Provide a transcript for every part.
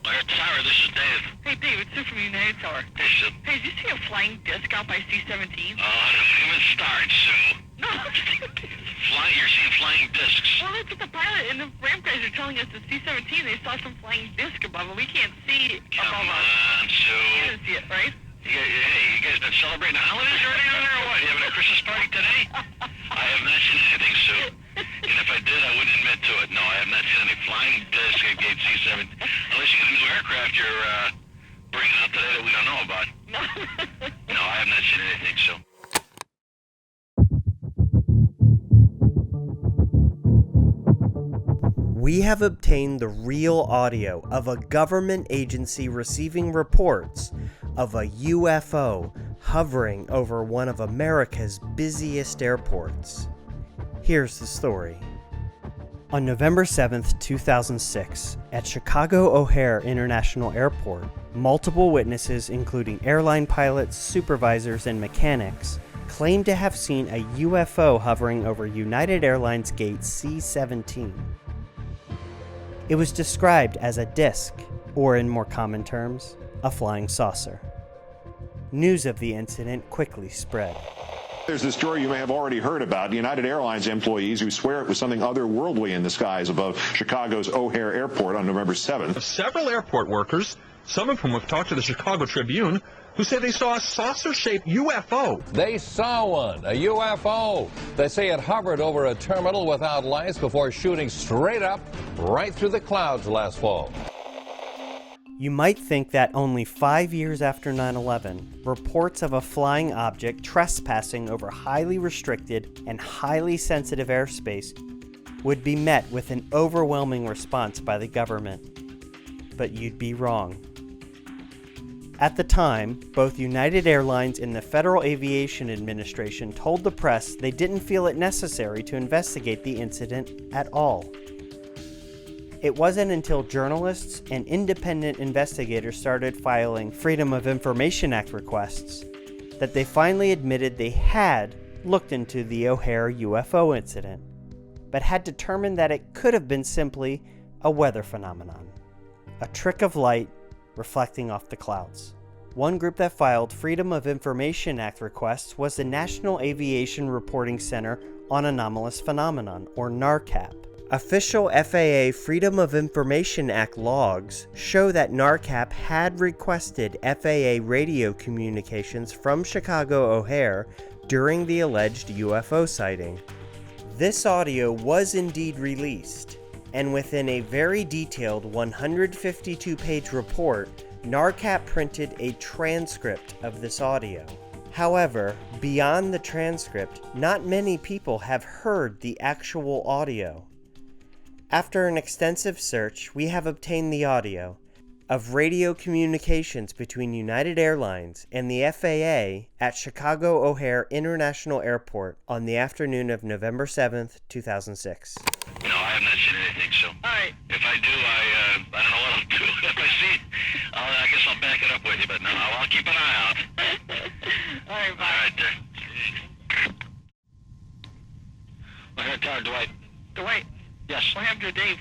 Tower, this is Dave. Hey, Dave, it's Sue from United Tower. Hey, Sue. Hey, did you see a flying disc out by C-17? Oh, don't even start, Sue. No, You're seeing flying discs. well, that's what the pilot and the ramp guys are telling us. The C-17, they saw some flying disc above it. We can't see Come above us. on, Sue. You didn't see it, right? You guys been celebrating the holidays already over there, or what? You having a Christmas party today? I have not seen anything, Sue. And if I did, I wouldn't admit to it. No, I have not seen any flying disc at gate C-17. Unless you got a new aircraft you're bringing out today that we don't know about. No. No, I have not seen anything, Sue. We have obtained the real audio of a government agency receiving reports of a UFO hovering over one of America's busiest airports. Here's the story. On November 7th, 2006, at Chicago O'Hare International Airport, multiple witnesses, including airline pilots, supervisors, and mechanics, claimed to have seen a UFO hovering over United Airlines gate C-17. It was described as a disc, or in more common terms, a flying saucer. News of the incident quickly spread. There's this story you may have already heard about. United Airlines employees who swear it was something otherworldly in the skies above Chicago's O'Hare Airport on November 7th. Several airport workers, some of whom have talked to the Chicago Tribune, who say they saw a saucer-shaped UFO. They saw one, a UFO. They say it hovered over a terminal without lights before shooting straight up right through the clouds last fall. You might think that only 5 years after 9/11, reports of a flying object trespassing over highly restricted and highly sensitive airspace would be met with an overwhelming response by the government. But you'd be wrong. At the time, both United Airlines and the Federal Aviation Administration told the press they didn't feel it necessary to investigate the incident at all. It wasn't until journalists and independent investigators started filing Freedom of Information Act requests that they finally admitted they had looked into the O'Hare UFO incident, but had determined that it could have been simply a weather phenomenon, a trick of light reflecting off the clouds. One group that filed Freedom of Information Act requests was the National Aviation Reporting Center on Anomalous Phenomenon, or NARCAP. Official FAA Freedom of Information Act logs show that NARCAP had requested FAA radio communications from Chicago O'Hare during the alleged UFO sighting. This audio was indeed released, and within a very detailed 152-page report, NARCAP printed a transcript of this audio. However, beyond the transcript, not many people have heard the actual audio. After an extensive search, we have obtained the audio of radio communications between United Airlines and the FAA at Chicago O'Hare International Airport on the afternoon of November 7th, 2006. No, I have not seen anything, so. All right. If I do, I don't know what I'll do. If I see, I guess I'll back it up with you, but no, I'll keep an eye out. All right, bye. All right, there. O'Hare Tower, Dwight. Dwight, Yes. what happened to Dave?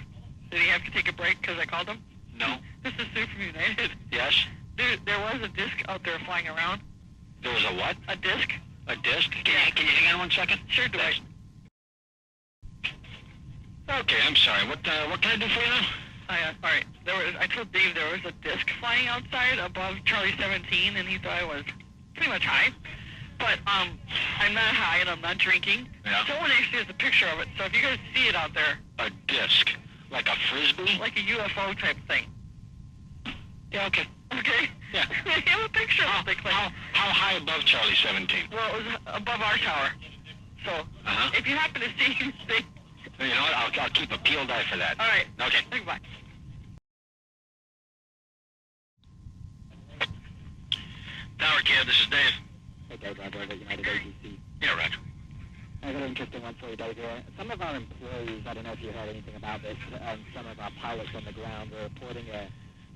Did he have to take a break because I called him? No. This is Sue from United. Yes. There was a disc out there flying around. There was a what? A disc? A disc? Can you hang on 1 second? Sure, Dwight. Okay, I'm sorry. What can I do for you now? All right. I told Dave there was a disc flying outside above Charlie 17, and he thought I was pretty much high. But I'm not high, and I'm not drinking. Yeah. Someone actually has a picture of it, so if you guys see it out there, A disc? Like a frisbee? like a UFO type thing. Yeah, okay. Okay? Yeah. They have a picture of it. They claim. How high above Charlie 17? Well, it was above our tower. So, Uh-huh. if you happen to see him, You know what? I'll keep a peeled eye for that. all right. Okay. Goodbye. Tower Cab, this is Dave. Hey, Dave, Roger, over at United Agency. Yeah, Roger. I got an interesting one for you, Dave, here. Some of our employees, I don't know if you heard anything about this, some of our pilots on the ground were reporting a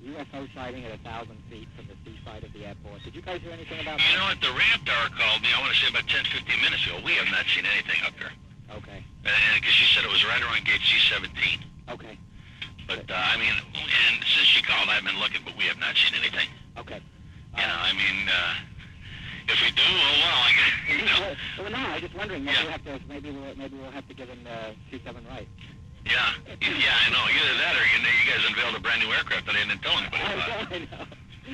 UFO sighting at 1,000 feet from the seaside of the airport. Did you guys hear anything about You that? know what? The ramp tower called me, I want to say about 10, 15 minutes ago. We have not seen anything up there. Okay. Because she said it was right around gate C-17. Okay. But, I mean, and since she called, I've been looking, but we have not seen anything. Okay. You know, I mean, if we do, oh well, I guess, you know. Well, no, I was just wondering. Maybe Yeah. maybe we'll have to give him C7 right. Yeah, I know. Either that or you guys unveiled a brand new aircraft that I didn't tell anybody about. I know.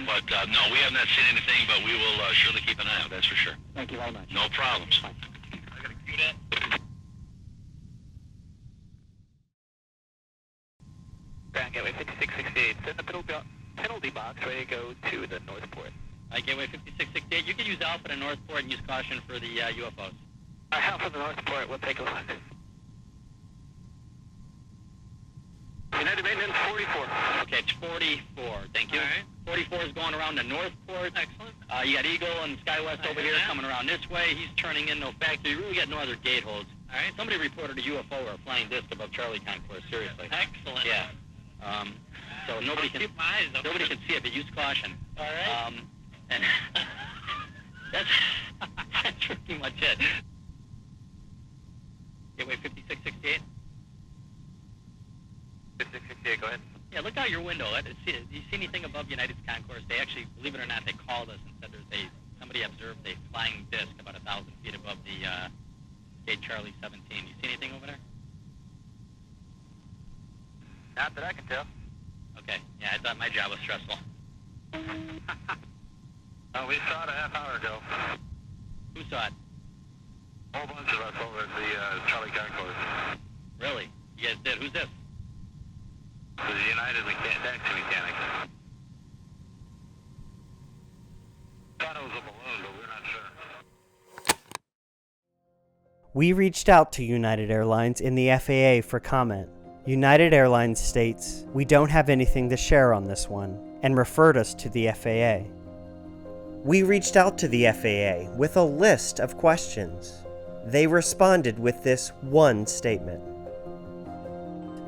But, no, we have not seen anything, but we will surely keep an eye out, that's for sure. Thank you very much. No problems. Bye. I got to cue that. Ground Gateway 5668, send the penalty box, ready to go to the north port. Gateway 5668, you can use Alpha to north port and use caution for the UFOs. Alpha to the north port, we'll take a look. United Maintenance 44. Okay, it's 44, thank you. All right. 44 is going around the north port. Excellent. You got Eagle and SkyWest over here coming around this way. He's turning in no factor. You really got no other gate holds. All right. Somebody reported a UFO or a flying disc above Charlie Concourse, seriously. Excellent. Yeah. So nobody can see it, but use caution. All right. And that's pretty much it. Gateway 5668. 5668, go ahead. Yeah, look out your window. Do you see anything above United's concourse? They actually, believe it or not, they called us and said somebody observed a flying disc about 1,000 feet above the gate Charlie 17. You see anything over there? Not that I can tell. Okay. Yeah, I thought my job was stressful. We saw it a half hour ago. Who saw it? A whole bunch of us over at the Charlie Concourse. Really? You guys did? Who's this? The United taxi mechanics. Thought it was a balloon, but we're not sure. We reached out to United Airlines in the FAA for comment. United Airlines states, "We don't have anything to share on this one," and referred us to the FAA. We reached out to the FAA with a list of questions. They responded with this one statement.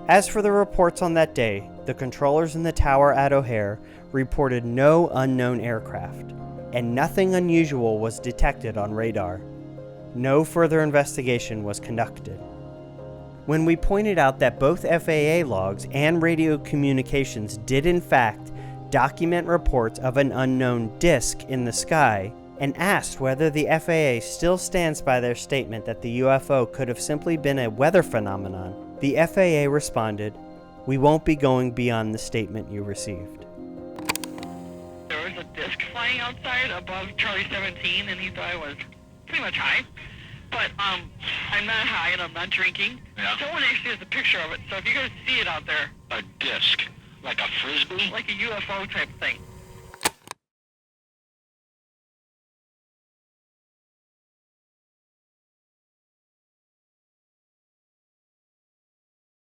As for the reports on that day, the controllers in the tower at O'Hare reported no unknown aircraft, and nothing unusual was detected on radar. No further investigation was conducted. When we pointed out that both FAA logs and radio communications did in fact document reports of an unknown disk in the sky, and asked whether the FAA still stands by their statement that the UFO could have simply been a weather phenomenon, the FAA responded, "We won't be going beyond the statement you received." There was a disc flying outside above Charlie 17, and he thought I was pretty much high. But I'm not high, and I'm not drinking. Yeah. Someone actually has a picture of it, so if you guys see it out there, A disc, like a frisbee? like a UFO type thing.